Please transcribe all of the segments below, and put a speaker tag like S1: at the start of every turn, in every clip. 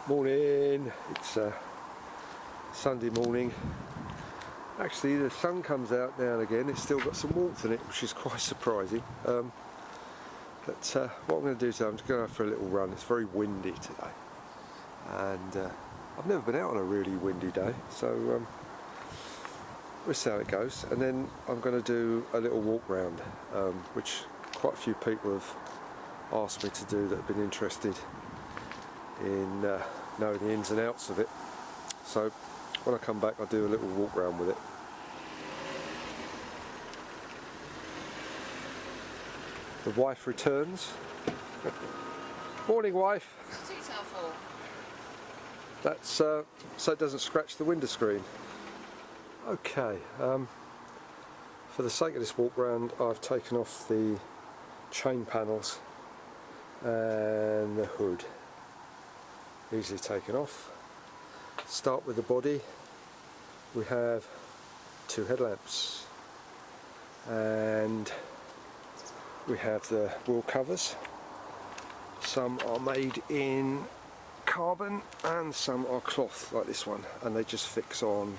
S1: Morning, it's Sunday morning. Actually the sun comes out now and again, it's still got some warmth in it, which is quite surprising. But what I'm going to do today, I'm just going to go for a little run. It's very windy today, and I've never been out on a really windy day, so we'll see how it goes. And then I'm going to do a little walk round, which quite a few people have asked me to do that have been interested in knowing the ins and outs of it. So when I come back, I'll do a little walk round with it. The wife returns. Morning, wife.
S2: What's tea towel for?
S1: That's so it doesn't scratch the window screen. Okay, for the sake of this walk round, I've taken off the chain panels and the hood. Easily taken off. Start with the body. We have two headlamps, and we have the wheel covers. Some are made in carbon and some are cloth, like this one, and they just fix on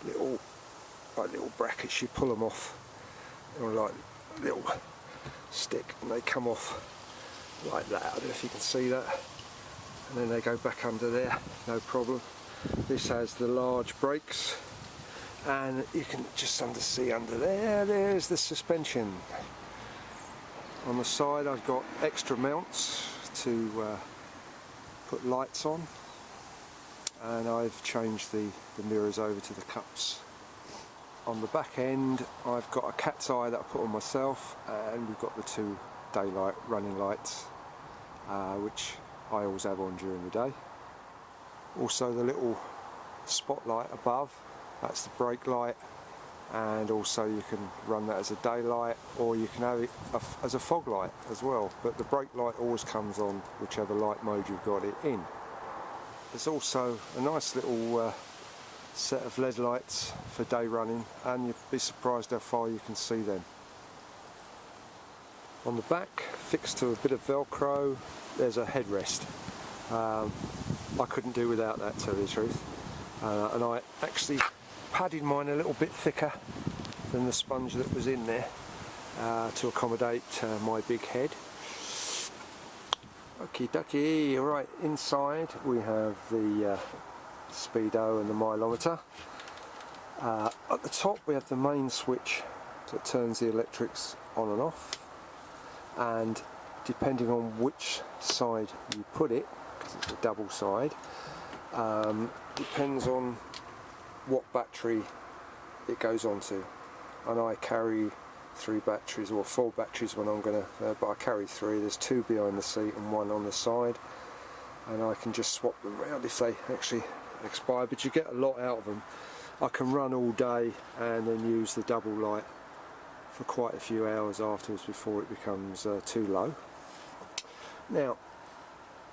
S1: little brackets. You pull them off, they're like a little stick, and they come off like that. I don't know if you can see that. And then they go back under there, no problem. This has the large brakes, and you can just see under there, there's the suspension. On the side I've got extra mounts to put lights on, and I've changed the mirrors over to the cups. On the back end I've got a cat's eye that I put on myself, and we've got the two daylight running lights, which I always have on during the day. Also the little spotlight above, that's the brake light, and also you can run that as a daylight, or you can have it as a fog light as well, but the brake light always comes on whichever light mode you've got it in. There's also a nice little set of LED lights for day running, and you'd be surprised how far you can see them. On the back, fixed to a bit of Velcro, there's a headrest. I couldn't do without that, to tell you the truth. And I actually padded mine a little bit thicker than the sponge that was in there to accommodate my big head. Okie dokie. Right, inside we have the speedo and the mileometer. At the top we have the main switch that turns the electrics on and off, and depending on which side you put it, because it's a double side, depends on what battery it goes onto. And I carry 3 batteries, or 4 batteries when I'm gonna, but I carry 3. There's 2 behind the seat and 1 on the side, and I can just swap them around if they actually expire, but you get a lot out of them. I can run all day and then use the double light for quite a few hours afterwards before it becomes too low. Now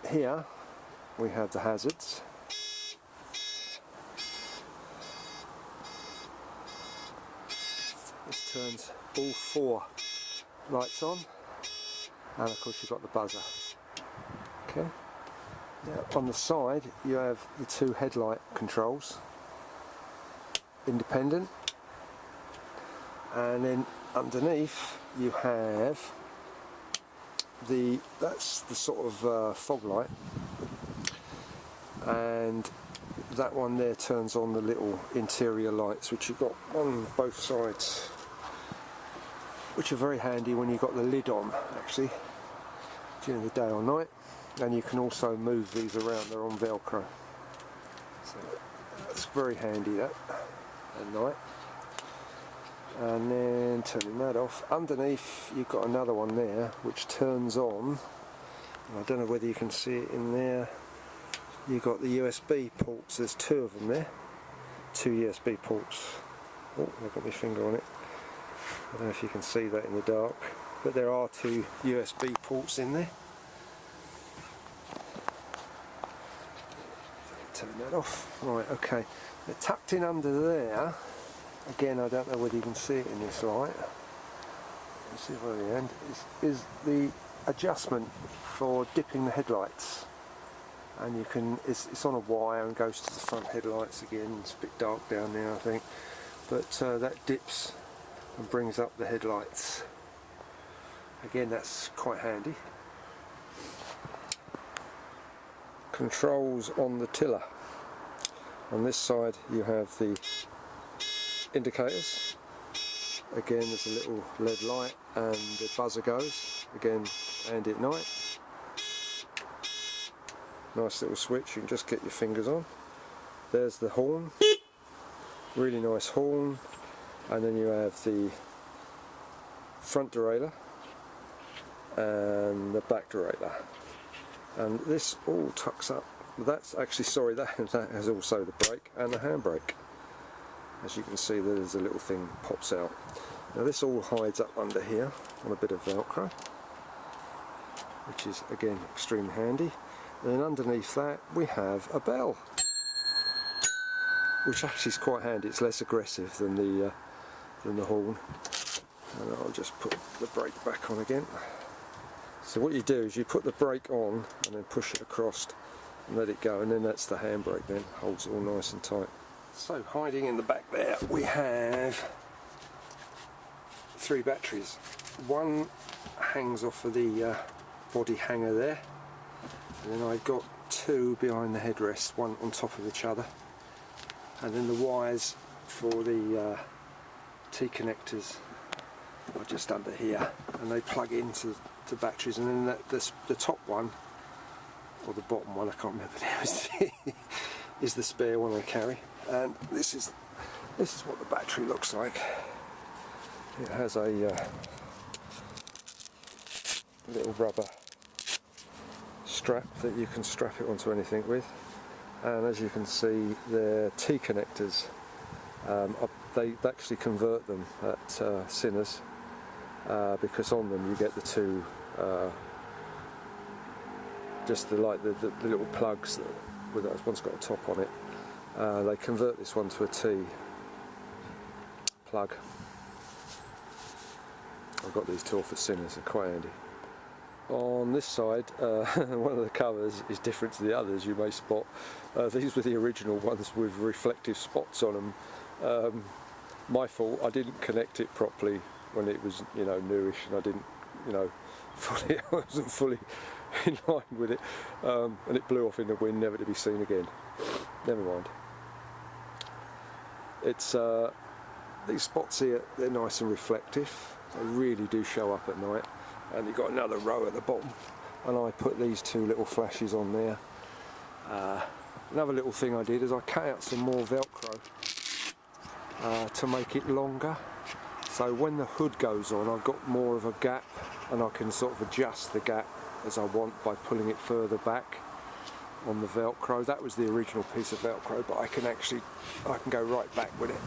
S1: here we have the hazards. This turns all 4 lights on, and of course you've got the buzzer. Okay. Now on the side you have the 2 headlight controls, independent, and then underneath you have that's the sort of fog light, and that one there turns on the little interior lights, which you've got on both sides, which are very handy when you've got the lid on, actually, during the day or night. And you can also move these around, they're on Velcro, so that's very handy, that, at night. And then turning that off, underneath you've got another one there which turns on, and I don't know whether you can see it in there. You've got the USB ports, there's 2 of them there, 2 USB ports. Oh, I've got my finger on it, I don't know if you can see that in the dark, but there are 2 USB ports in there. Turn that off. Right, okay, they're tucked in under there. Again, I don't know whether you can see it in this light. Let's see where the end is the adjustment for dipping the headlights. and you can, it's on a wire and goes to the front headlights again. It's a bit dark down there, I think, but that dips and brings up the headlights. Again, that's quite handy. Controls on the tiller. On this side you have the indicators. Again, there's a little LED light and the buzzer goes, again handy at night. Nice little switch, you can just get your fingers on. There's the horn, really nice horn, and then you have the front derailleur and the back derailleur, and this all tucks up. That's actually, sorry, that has also the brake and the handbrake. As you can see, there's a little thing pops out. Now this all hides up under here on a bit of Velcro, which is again extremely handy. And then underneath that we have a bell, which actually is quite handy. It's less aggressive than the horn. And I'll just put the brake back on again. So what you do is you put the brake on and then push it across and let it go, and then that's the handbrake, then holds it all nice and tight. So hiding in the back there we have 3 batteries. One hangs off of the body hanger there, and then I've got 2 behind the headrest, one on top of each other, and then the wires for the T-connectors are just under here, and they plug into the batteries, and then the top one, or the bottom one, I can't remember now, is the spare one I carry. And this is what the battery looks like. It has a little rubber strap that you can strap it onto anything with, and as you can see, the T connectors, they actually convert them at Sinners, because on them you get the 2 just the little plugs that one's got a top on it. They convert this one to a T plug. I've got these 2 off at Sinners, they're quite handy. On this side, one of the covers is different to the others, you may spot. These were the original ones with reflective spots on them. My fault, I didn't connect it properly when it was, newish, and I didn't, I wasn't fully in line with it, and it blew off in the wind, never to be seen again. Never mind. It's these spots here, they're nice and reflective. They really do show up at night. And you've got another row at the bottom, and I put these 2 little flashes on there. Another little thing I did is I cut out some more Velcro to make it longer. So when the hood goes on, I've got more of a gap, and I can sort of adjust the gap as I want by pulling it further back on the Velcro. That was the original piece of Velcro, but I can go right back with it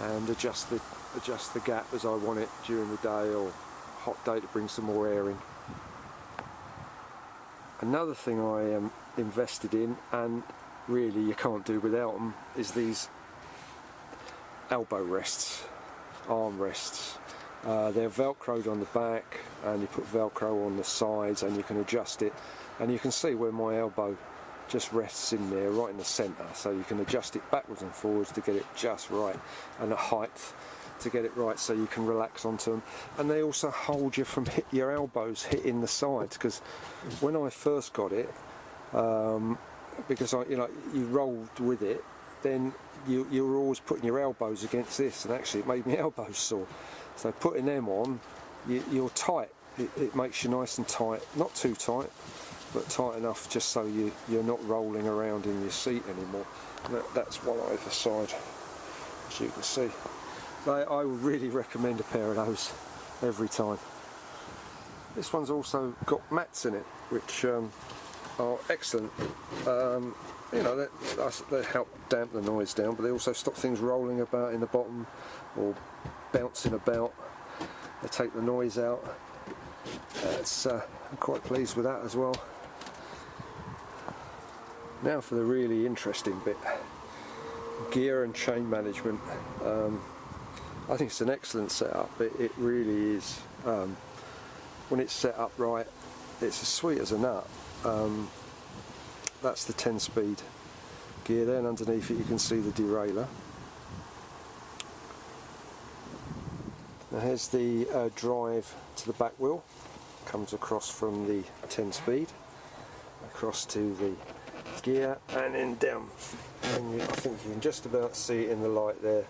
S1: and adjust the gap as I want it during the day or hot day to bring some more air in. Another thing I am invested in, and really you can't do without them, is these elbow rests, arm rests. They're velcroed on the back, and you put Velcro on the sides, and you can adjust it, and you can see where my elbow just rests in there, right in the centre, so you can adjust it backwards and forwards to get it just right, and the height to get it right, so you can relax onto them. And they also hold you from your elbows hitting the sides, because when I first got it, because you rolled with it, then you were always putting your elbows against this, and actually it made my elbows sore. So putting them on, you're tight. It makes you nice and tight, not too tight, but tight enough just so you're not rolling around in your seat anymore. That's one either side, as you can see. I would really recommend a pair of those every time. This one's also got mats in it, which are excellent. They help damp the noise down, but they also stop things rolling about in the bottom or bouncing about. They take the noise out. I'm quite pleased with that as well. Now for the really interesting bit, gear and chain management. I think it's an excellent setup. It really is. When it's set up right, it's as sweet as a nut. that's the 10-speed gear there, and underneath it you can see the derailleur. Now here's the drive to the back wheel, comes across from the 10-speed across to the gear and then down, and I think you can just about see it in the light there,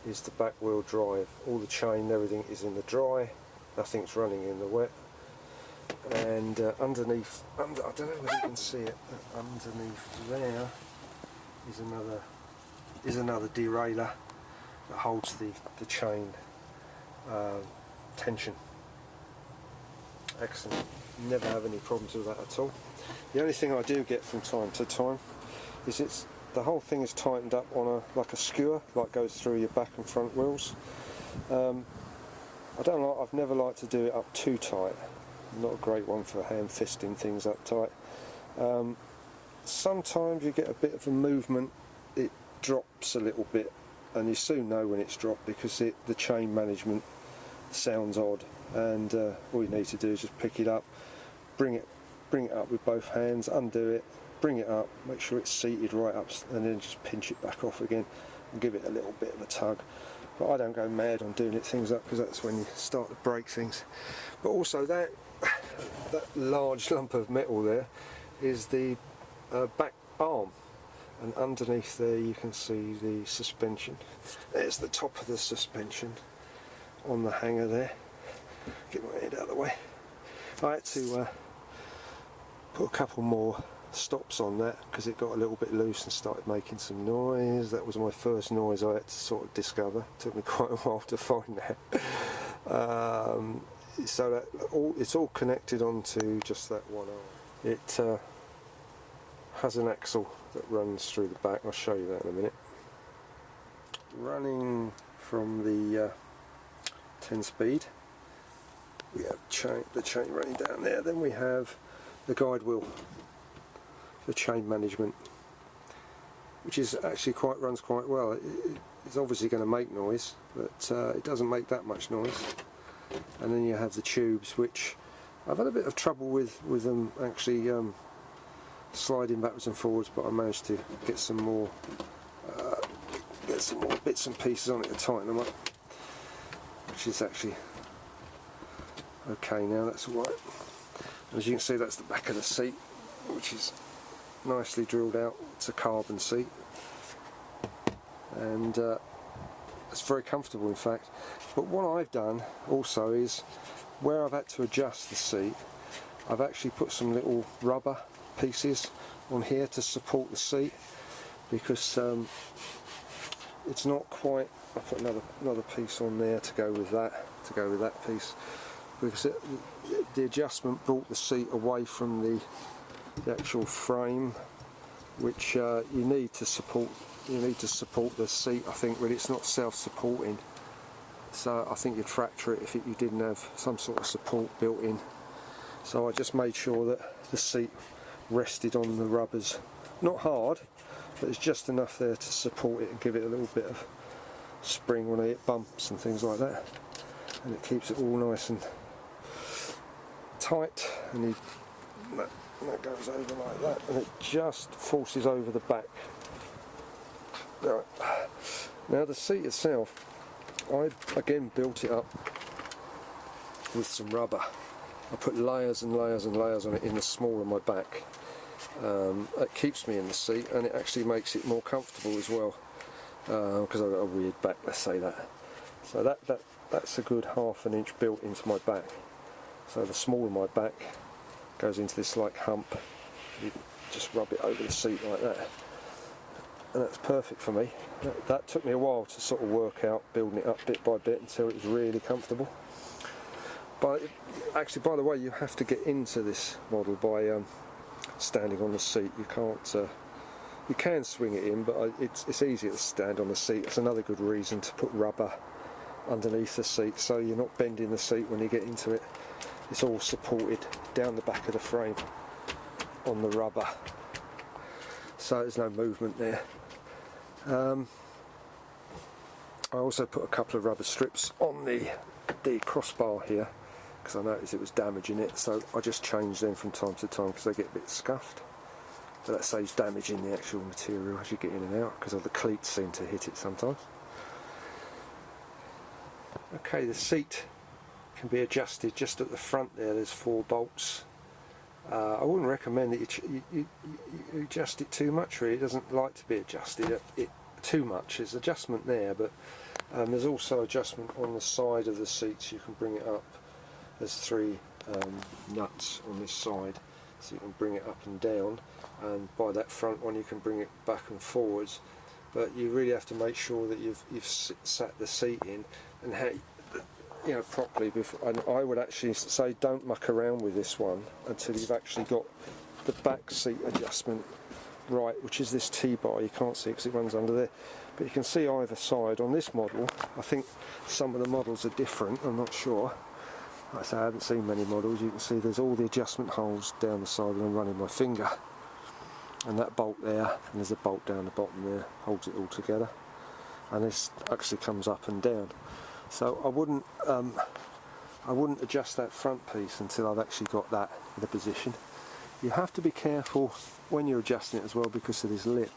S1: is the back wheel drive. All the chain and everything is in the dry, nothing's running in the wet. And underneath, I don't know whether you can see it, but underneath there is another derailleur that holds the chain tension. Excellent, never have any problems with that at all. The only thing I do get from time to time is the whole thing is tightened up on like a skewer, like goes through your back and front wheels. I've never liked to do it up too tight. Not a great one for hand fisting things up tight. Sometimes you get a bit of a movement, it drops a little bit, and you soon know when it's dropped because the chain management sounds odd, and all you need to do is just pick it up, bring it up with both hands, undo it, bring it up, make sure it's seated right up, and then just pinch it back off again and give it a little bit of a tug. But I don't go mad on doing things up, because that's when you start to break things. But also that large lump of metal there is the back arm, and underneath there you can see the suspension. There's the top of the suspension on the hanger there. Get my head out of the way. I had to put a couple more stops on that because it got a little bit loose and started making some noise. That was my first noise I had to sort of discover. It took me quite a while to find that. So that it's all connected onto just that one arm. It has an axle that runs through the back. I'll show you that in a minute. Running from the 10-speed, we have the chain running down there. Then we have the guide wheel, the chain management, which is actually runs quite well. It's obviously going to make noise, but it doesn't make that much noise. And then you have the tubes, which I've had a bit of trouble with them actually sliding backwards and forwards, but I managed to get some more bits and pieces on it to tighten them up, which is actually okay now. That's all right. As you can see, that's the back of the seat, which is nicely drilled out. It's a carbon seat, and it's very comfortable, in fact. But what I've done also is, where I've had to adjust the seat, I've actually put some little rubber pieces on here to support the seat, because it's not quite. I put another piece on there to go with that piece, because the adjustment brought the seat away from the actual frame, which you need to support. You need to support the seat, I think, but it's not self-supporting. So I think you'd fracture it if you didn't have some sort of support built in. So I just made sure that the seat rested on the rubbers. Not hard, but it's just enough there to support it and give it a little bit of spring when I hit bumps and things like that. And it keeps it all nice and tight, and that goes over like that, and it just forces over the back. Right. Now the seat itself, I again built it up with some rubber. I put layers and layers and layers on it in the small of my back. It keeps me in the seat, and it actually makes it more comfortable as well, because I've got a weird back, let's say that. So that's a good ½ an inch built into my back. So the small of my back goes into this like hump. You just rub it over the seat like that, and that's perfect for me. That took me a while to sort of work out, building it up bit by bit until it was really comfortable. But actually, by the way, you have to get into this model by standing on the seat. You can't. You can swing it in, but it's easier to stand on the seat. It's another good reason to put rubber underneath the seat, so you're not bending the seat when you get into it. It's all supported down the back of the frame on the rubber, so there's no movement there. I also put a couple of rubber strips on the crossbar here, because I noticed it was damaging it, so I just change them from time to time because they get a bit scuffed. but that saves damaging the actual material as you get in and out, because the cleats seem to hit it sometimes. Okay, the seat can be adjusted just at the front there. There's 4 bolts. I wouldn't recommend that you adjust it too much, really. It doesn't like to be adjusted too much. There's adjustment there, but there's also adjustment on the side of the seats. You can bring it up. There's 3 nuts on this side, so you can bring it up and down, and by that front one you can bring it back and forwards. But you really have to make sure that you've sat the seat in and properly before. And I would actually say don't muck around with this one until you've actually got the back seat adjustment right, which is this T-bar. You can't see it because it runs under there, but you can see either side. On this model, I think some of the models are different, I'm not sure. Like I say, I haven't seen many models. You can see there's all the adjustment holes down the side when I'm running my finger, and that bolt there, and there's a bolt down the bottom there, holds it all together, and this actually comes up and down. So I wouldn't adjust that front piece until I've actually got that in a position. You have to be careful when you're adjusting it as well because of this lip.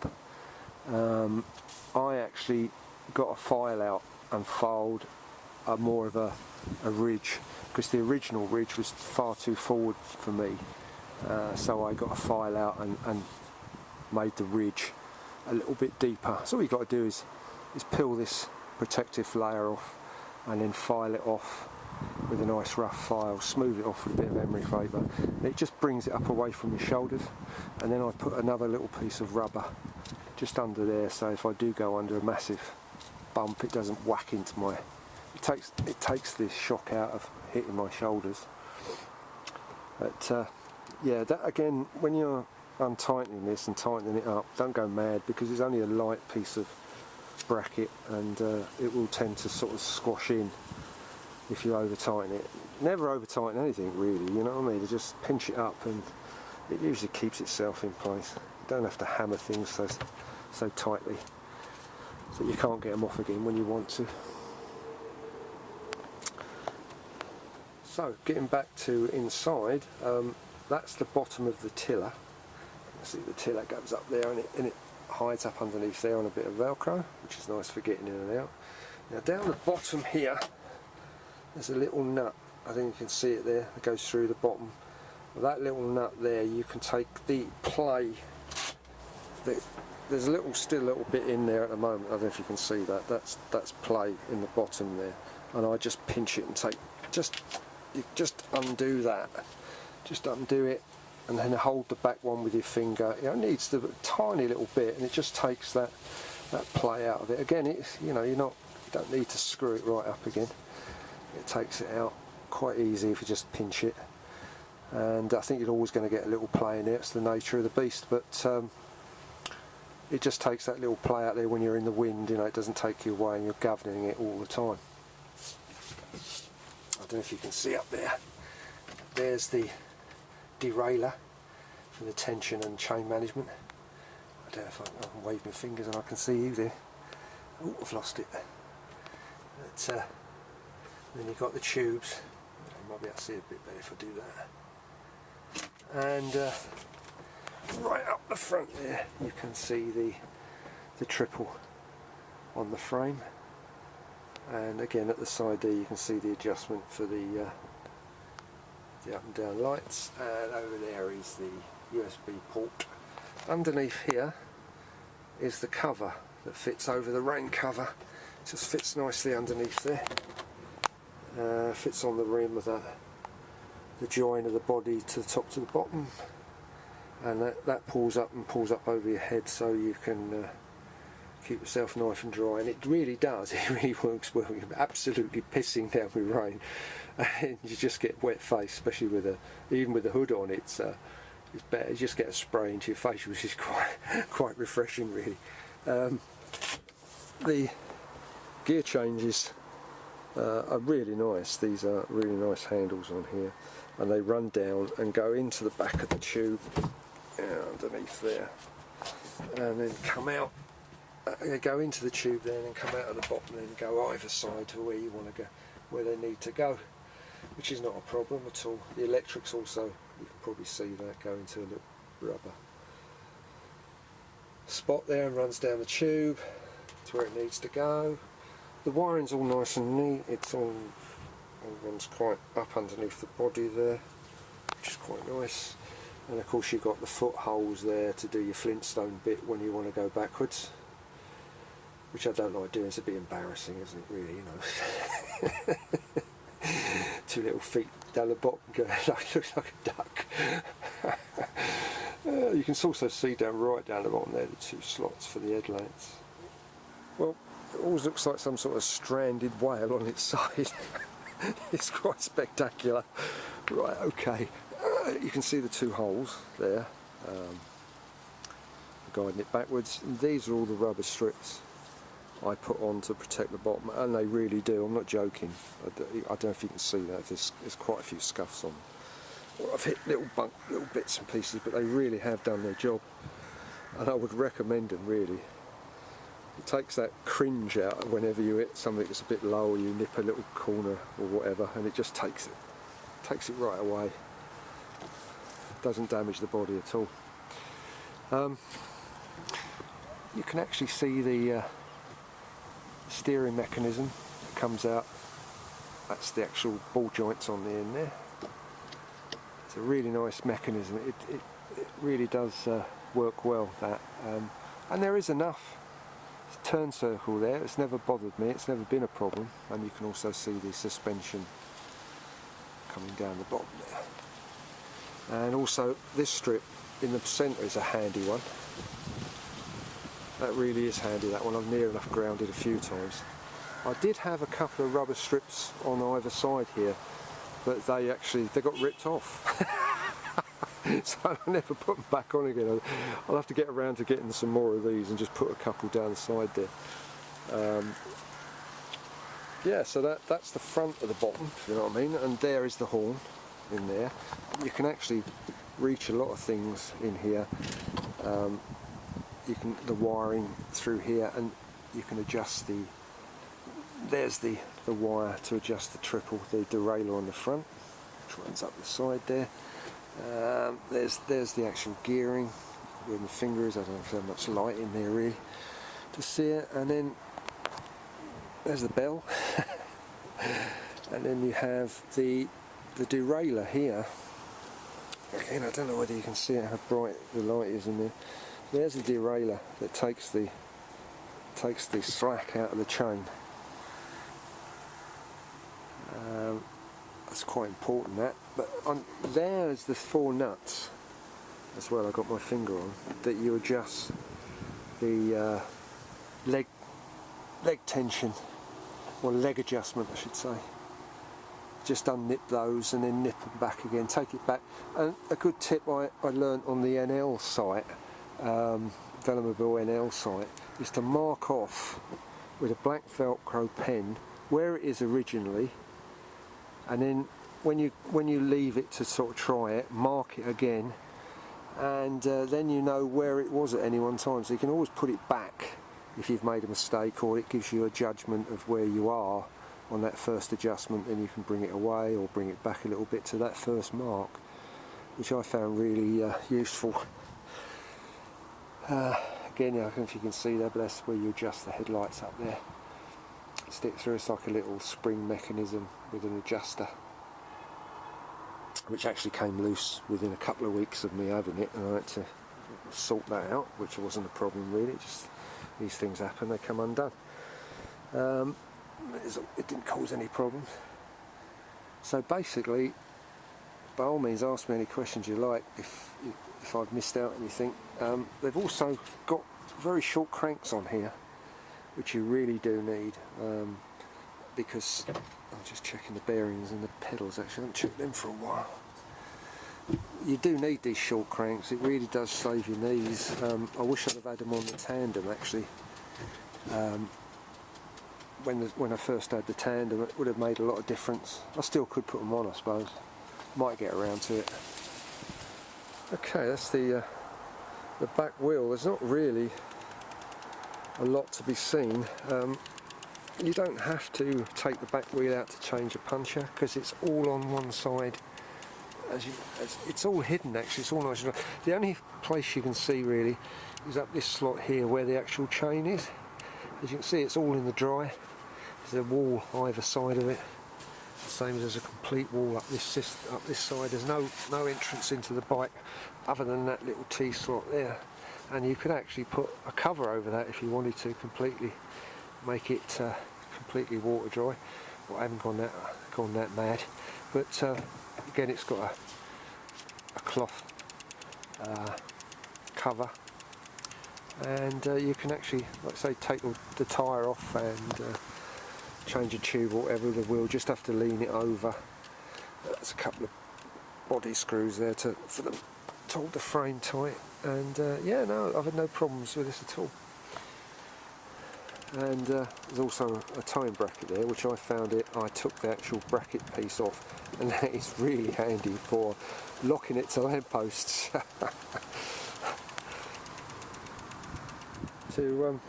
S1: I actually got a file out and filed more of a ridge, because the original ridge was far too forward for me. So I got a file out and made the ridge a little bit deeper. So all you've got to do is peel this protective layer off and then file it off with a nice rough file, smooth it off with a bit of emery paper. It just brings it up away from your shoulders, and then I put another little piece of rubber just under there, so if I do go under a massive bump it doesn't whack into my... It takes this shock out of hitting my shoulders. But yeah, that again, when you're untightening this and tightening it up, don't go mad, because it's only a light piece of bracket, and it will tend to sort of squash in if you over tighten it. Never over tighten anything really, you know what I mean? You just pinch it up and it usually keeps itself in place. You don't have to hammer things so tightly so you can't get them off again when you want to. So getting back to inside, that's the bottom of the tiller. You see the tiller goes up there and it hides up underneath there on a bit of Velcro, which is nice for getting in and out. Now down the bottom here there's a little nut, I think you can see it there, that goes through the bottom. Well, that little nut there, you can take the play, there's still a little bit in there at the moment, I don't know if you can see that, that's play in the bottom there, and I just pinch it and you just undo that, just undo it, and then hold the back one with your finger. It needs the tiny little bit, and it just takes that play out of it. Again, it's, you don't need to screw it right up again. It takes it out quite easy if you just pinch it, and I think you're always going to get a little play in there. It's the nature of the beast, but it just takes that little play out there when you're in the wind. It doesn't take you away and you're governing it all the time. I don't know if you can see up there. There's the derailleur for the tension and chain management. I don't know if I can wave my fingers and I can see you there. Oh, I've lost it. But, then you've got the tubes. You might be able to see it a bit better if I do that. And right up the front there you can see the triple on the frame, and again at the side there you can see the adjustment for the up and down lights, and over there is the USB port. Underneath here is the cover that fits over the rain cover. It just fits nicely underneath there. Fits on the rim of the join of the body to the top to the bottom, and that pulls up and pulls up over your head, so you can keep yourself nice and dry. And it really does, it really works well. You're absolutely pissing down with rain and you just get wet face, especially even with the hood on. It's better. You just get a spray into your face, which is quite refreshing really. The gear changes are really nice. These are really nice handles on here, and they run down and go into the back of the tube underneath there, and then come out. They go into the tube there and then come out of the bottom and then go either side to where you want to go, where they need to go, which is not a problem at all. The electrics also, you can probably see that, go into a little rubber spot there and runs down the tube to where it needs to go. The wiring's all nice and neat. It's all runs quite up underneath the body there, which is quite nice. And of course you've got the foot holes there to do your Flintstone bit when you want to go backwards, which I don't like doing. It's a bit embarrassing, isn't it, really, you know. 2 little feet down the bottom going like, looks like a duck. You can also see right down the bottom there the 2 slots for the headlights. Well, it always looks like some sort of stranded whale on its side. It's quite spectacular. Right, okay. You can see the 2 holes there, guiding it backwards. And these are all the rubber strips I put on to protect the bottom, and they really do. I'm not joking. I don't know if you can see that. There's quite a few scuffs on them. Well, I've hit little bits and pieces, but they really have done their job, and I would recommend them, really. It takes that cringe out whenever you hit something that's a bit low, or you nip a little corner or whatever, and it just takes it right away. It doesn't damage the body at all. You can actually see the steering mechanism that comes out. That's the actual ball joints on the end there. It's a really nice mechanism. It really does work well, that. And there is enough turn circle there. It's never bothered me. It's never been a problem. And you can also see the suspension coming down the bottom there. And also this strip in the centre is a handy one. That really is handy, that one. I've near enough grounded a few times. I did have a couple of rubber strips on either side here, but they got ripped off. So I never put them back on again. I'll have to get around to getting some more of these and just put a couple down the side there. Yeah, so that's the front of the bottom, if you know what I mean, and there is the horn in there. You can actually reach a lot of things in here. You can the wiring through here, and you can adjust there's the wire to adjust the the derailleur on the front, which runs up the side there. There's the actual gearing where my finger is. I don't know if there's much light in there really to see it. And then there's the bell. And then you have the derailleur here. Again, I don't know whether you can see how bright the light is in there. There's the derailleur that takes the slack out of the chain. That's quite important, that. But there's the 4 nuts as well. I got my finger on that you adjust the leg tension, or leg adjustment, I should say. Just unnip those and then nip them back again. Take it back. And a good tip I learnt on the NL site, Velomobile NL site, is to mark off with a black Velcro pen where it is originally, and then when you leave it to sort of try it, mark it again, and then you know where it was at any one time, so you can always put it back if you've made a mistake, or it gives you a judgment of where you are on that first adjustment, and you can bring it away or bring it back a little bit to that first mark, which I found really useful. Again, I don't know if you can see there, but that's where you adjust the headlights up there. Stick through. It's like a little spring mechanism with an adjuster, which actually came loose within a couple of weeks of me having it, and I had to sort that out, which wasn't a problem really. Just these things happen, they come undone. It didn't cause any problems. So basically, by all means, ask me any questions you like if I've missed out anything. They've also got very short cranks on here, which you really do need, because I'm just checking the bearings and the pedals. Actually, I haven't checked them for a while. You do need these short cranks. It really does save your knees. I wish I'd have had them on the tandem actually. When I first had the tandem, it would have made a lot of difference. I still could put them on, I suppose. Might get around to it. Okay, that's the back wheel. There's not really a lot to be seen. You don't have to take the back wheel out to change a puncher, because it's all on one side it's all hidden actually, it's all nice and dry. The only place you can see really is up this slot here where the actual chain is. As you can see, it's all in the dry. There's a wall either side of it, the same as there's a complete wall up this side. There's no entrance into the bike other than that little T slot there, and you could actually put a cover over that if you wanted to completely make it completely water dry. Well, I haven't gone that mad, but again, it's got a cloth cover, and you can actually, like I say, take the tyre off and change a tube or whatever with the wheel. Just have to lean it over. There's a couple of body screws there for them to hold the frame tight, and yeah, no, I've had no problems with this at all. And there's also a towing bracket there, which I took the actual bracket piece off, and that is really handy for locking it to lampposts. To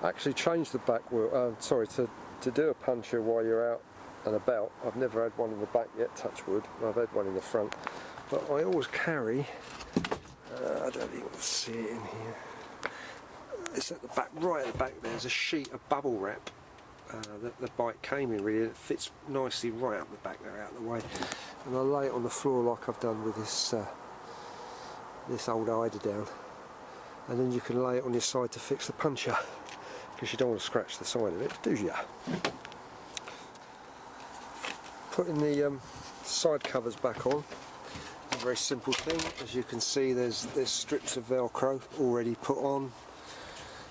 S1: actually change the back wheel, to do a puncture while you're out and about. I've never had one in the back yet, touch wood. I've had one in the front, but I always carry, I don't even see it in here. It's at the back, right at the back. There's a sheet of bubble wrap that the bike came in. Really, it fits nicely right up the back there, out of the way. And I lay it on the floor like I've done with this this old eiderdown. And then you can lay it on your side to fix the puncture, because you don't want to scratch the side of it, do you? Putting the side covers back on is a very simple thing. As you can see, there's strips of Velcro already put on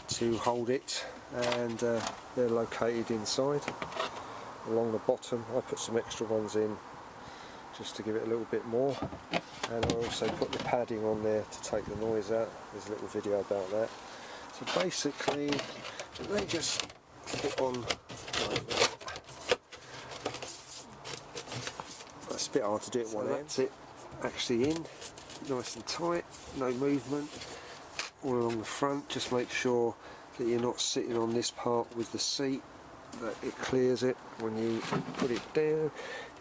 S1: to hold it, and they're located inside along the bottom. I put some extra ones in just to give it a little bit more, and I also put the padding on there to take the noise out. There's a little video about that. So basically they just fit on like that. That's a bit hard to do it one end. That's it actually in, nice and tight, no movement. All along the front, just make sure that you're not sitting on this part with the seat, that it clears it when you put it down.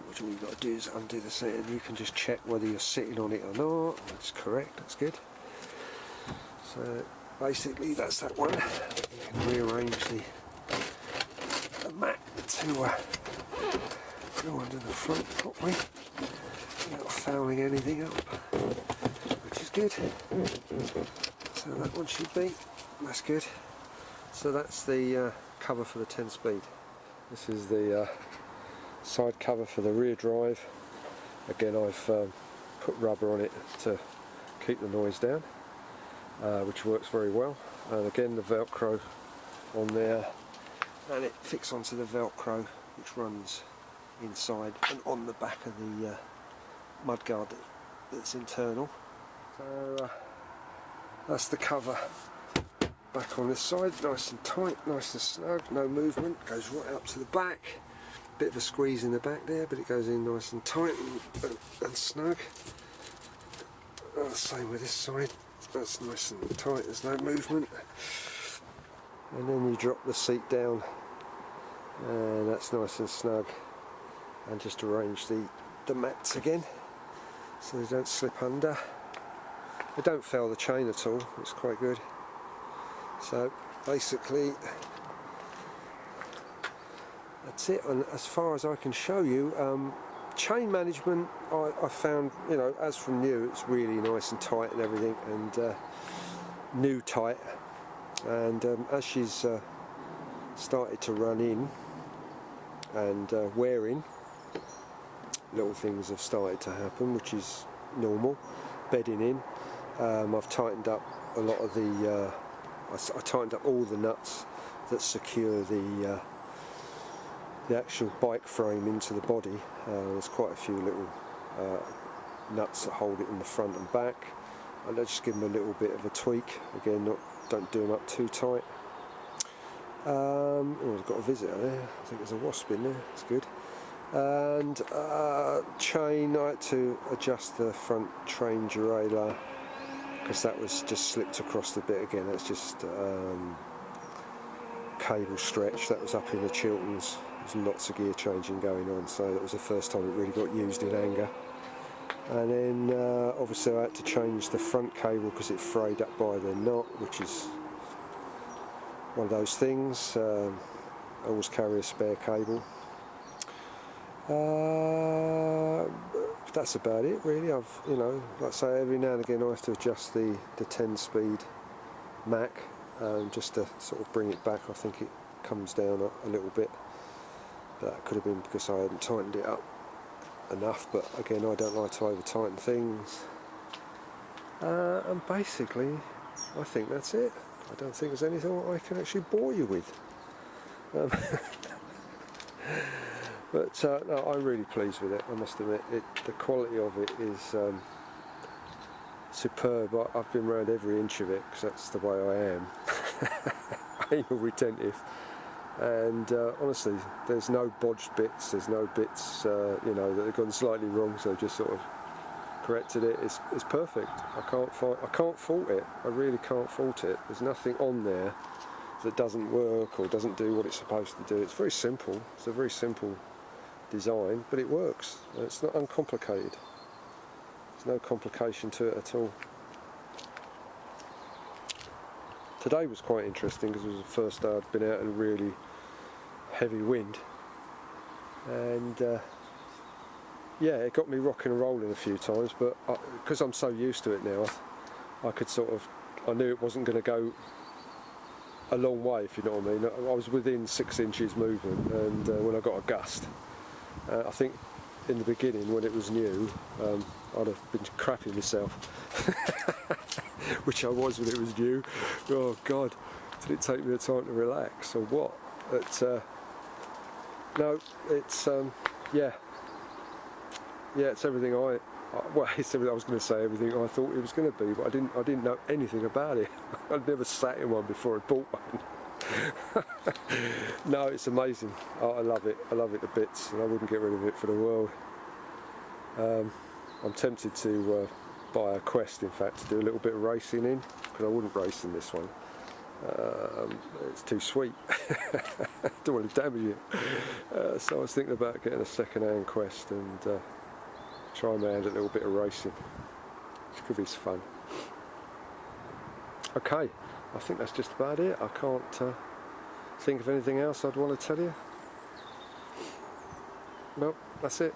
S1: Which all you've got to do is undo the seat, and you can just check whether you're sitting on it or not. That's correct, that's good. So basically that's that one. You can rearrange the mat to go under the front properly without fouling anything up, which is good. So that one should be, that's good. So that's the cover for the 10-speed. This is the side cover for the rear drive. Again, I've put rubber on it to keep the noise down, which works very well. And again, the Velcro on there, and it fits onto the Velcro which runs inside and on the back of the mudguard that's internal. So that's the cover back on this side, nice and tight, nice and snug, no movement, goes right up to the back. Bit of a squeeze in the back there, but it goes in nice and tight and snug. Same with this side, that's nice and tight, there's no movement. And then you drop the seat down, and that's nice and snug. And just arrange the mats again so they don't slip under. They don't fail the chain at all, it's quite good. So basically that's it, and as far as I can show you, chain management I found, you know, as from new, it's really nice and tight and everything, and new tight, and as she's started to run in and wearing, little things have started to happen, which is normal. Bedding in, I've tightened up a lot of the I tightened up all the nuts that secure the actual bike frame into the body. There's quite a few little nuts that hold it in the front and back, and I just give them a little bit of a tweak. Again, don't do them up too tight. Oh, I've got a visitor there. I think there's a wasp in there. It's good. And chain, I had to adjust the front train derailleur because that was just slipped across the bit again. That's just cable stretch. That was up in the Chilterns. There's lots of gear changing going on, so that was the first time it really got used in anger. And then obviously I had to change the front cable because it frayed up by the knot, which is one of those things. I always carry a spare cable. That's about it really. I've, you know, like I say, every now and again I have to adjust the 10-speed Mac just to sort of bring it back. I think it comes down a little bit. That could have been because I hadn't tightened it up enough, but again, I don't like to over tighten things. And basically I think that's it. I don't think there's anything I can actually bore you with. But no, I'm really pleased with it, I must admit. The quality of it is superb. I've been around every inch of it because that's the way I am. Anal retentive. And honestly, there's no bodged bits, there's no bits you know, that have gone slightly wrong, so I've just sort of corrected it. It's perfect. I can't fault it. I really can't fault it. There's nothing on there that doesn't work or doesn't do what it's supposed to do. It's very simple. It's a very simple design, but it works. It's not uncomplicated. There's no complication to it at all. Today was quite interesting because it was the first day I'd been out in a really heavy wind, and yeah, it got me rocking and rolling a few times, but because I'm so used to it now, I could sort of, I knew it wasn't going to go a long way, if you know what I mean. I was within 6 inches movement, and when I got a gust, I think in the beginning when it was new, I'd have been crapping myself. Which I was when it was new. Oh God, did it take me the time to relax or what? But no, it's yeah, it's everything well, it's everything I was going to say, everything I thought it was going to be, but I didn't know anything about it. I'd never sat in one before I bought one. No, it's amazing. I love it. I love it to bits, and I wouldn't get rid of it for the world. I'm tempted to buy a Quest, in fact, to do a little bit of racing in, because I wouldn't race in this one. It's too sweet. Don't want to damage it. So I was thinking about getting a second-hand Quest and try my hand at a little bit of racing, which could be fun. Okay, I think that's just about it. I can't think of anything else I'd want to tell you. Well, that's it.